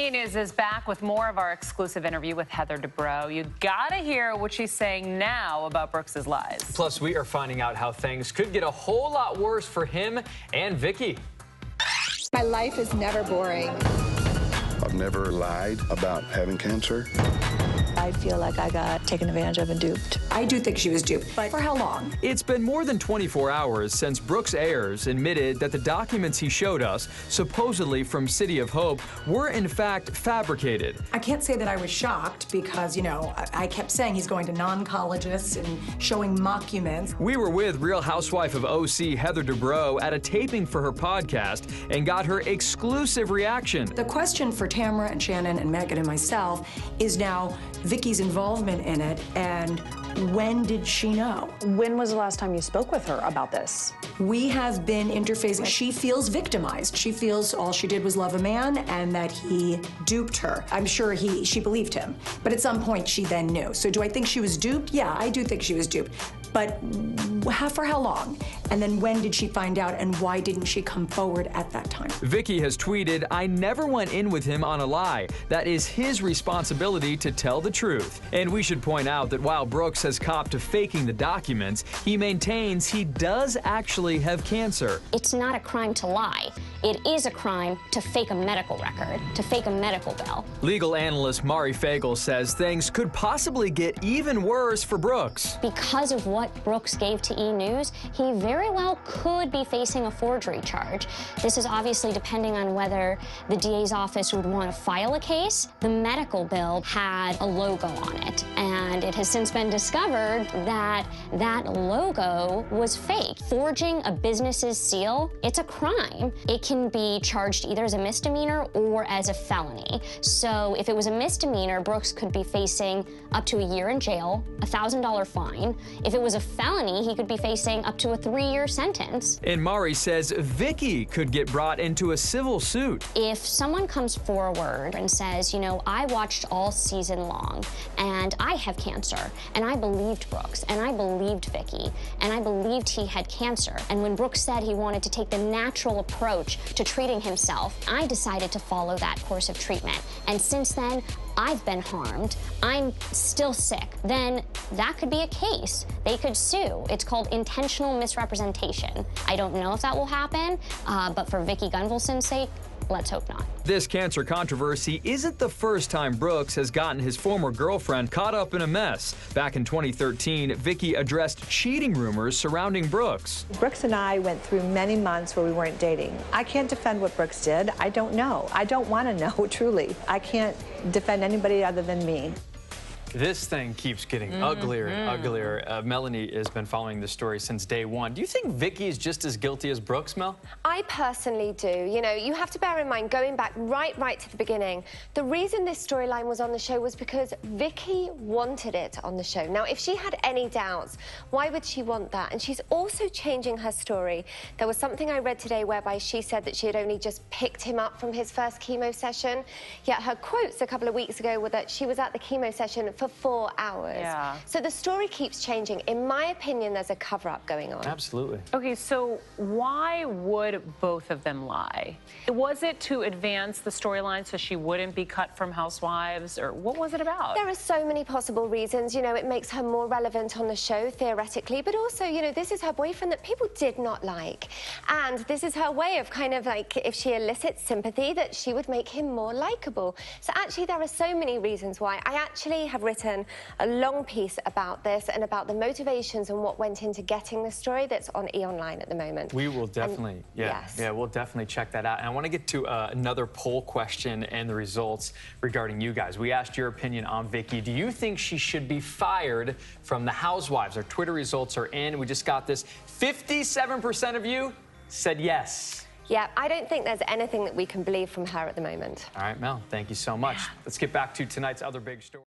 Plenty of News is back with more of our exclusive interview with Heather Dubrow. You gotta hear what she's saying now about Brooks's lies. Plus, we are finding out how things could get a whole lot worse for him and Vicki. My life is never boring. I've never lied about having cancer. I feel like I got taken advantage of and duped. I do think she was duped, but for how long? It's been more than 24 hours since Brooks Ayers admitted that the documents he showed us, supposedly from City of Hope, were in fact fabricated. I can't say that I was shocked because, you know, I kept saying he's going to non-collegists and showing mockuments. We were with Real Housewife of OC Heather Dubrow at a taping for her podcast and got her exclusive reaction. The question for Tamara and Shannon and Megan and myself is now Vicki's involvement in it, and when did she know? When was the last time you spoke with her about this? We have been interfacing. She feels victimized. She feels all she did was love a man and that he duped her. I'm sure she believed him, but at some point she then knew. So do I think she was duped? Yeah, I do think she was duped. But for how long? And then when did she find out, and why didn't she come forward at that time? Vicki has tweeted, "I never went in with him on a lie. That is his responsibility to tell the truth." And we should point out that while Brooks has copped to faking the documents, he maintains he does actually have cancer. It's not a crime to lie. It is a crime to fake a medical record, to fake a medical bill. Legal analyst Fagel says things could possibly get even worse for Brooks. Because of what Brooks gave to E! News, he very well could be facing a forgery charge. This is obviously depending on whether the DA's office would want to file a case. The medical bill had a logo on it, and it has since been discovered that that logo was fake. Forging a business's seal, it's a crime. It can be charged either as a misdemeanor or as a felony. So if it was a misdemeanor, Brooks could be facing up to a year in jail, a $1,000 fine. If it was a felony, he could be facing up to a 3-year sentence. And Mari says Vicki could get brought into a civil suit. If someone comes forward and says, you know, I watched all season long, and I have cancer, and I believed Brooks, and I believed Vicki, and I believed he had cancer, and when Brooks said he wanted to take the natural approach to treating himself, I decided to follow that course of treatment. And since then, I've been harmed, I'm still sick, then that could be a case. They could sue. It's called intentional misrepresentation. I don't know if that will happen, but for Vicki Gunvalson's sake, let's hope not. This cancer controversy isn't the first time Brooks has gotten his former girlfriend caught up in a mess. Back in 2013, Vicki addressed cheating rumors surrounding Brooks. Brooks and I went through many months where we weren't dating. I can't defend what Brooks did. I don't know. I don't want to know, truly. I can't defend anybody other than me. This thing keeps getting uglier and uglier. Melanie has been following this story since day one. Do you think Vicki is just as guilty as Brooks, Mel? I personally do. You know, you have to bear in mind, going back right to the beginning, the reason this storyline was on the show was because Vicki wanted it on the show. Now, if she had any doubts, why would she want that? And she's also changing her story. There was something I read today whereby she said that she had only just picked him up from his first chemo session, yet her quotes a couple of weeks ago were that she was at the chemo session for 4 hours. Yeah. So the story keeps changing. In my opinion, there's a cover-up going on. Absolutely. Okay, so why would both of them lie? Was it to advance the storyline so she wouldn't be cut from Housewives, or what was it about? There are so many possible reasons. You know, it makes her more relevant on the show, theoretically, but also, you know, this is her boyfriend that people did not like. And this is her way of kind of like, if she elicits sympathy, that she would make him more likable. So actually, there are so many reasons why. I actually have written a long piece about this and about the motivations and what went into getting the story that's on E! Online at the moment. We will definitely, we'll definitely check that out. And I want to get to another poll question and the results regarding you guys. We asked your opinion on Vicki. Do you think she should be fired from the Housewives? Our Twitter results are in. We just got this. 57% of you said yes. Yeah, I don't think there's anything that we can believe from her at the moment. All right, Mel, thank you so much. Let's get back to tonight's other big story.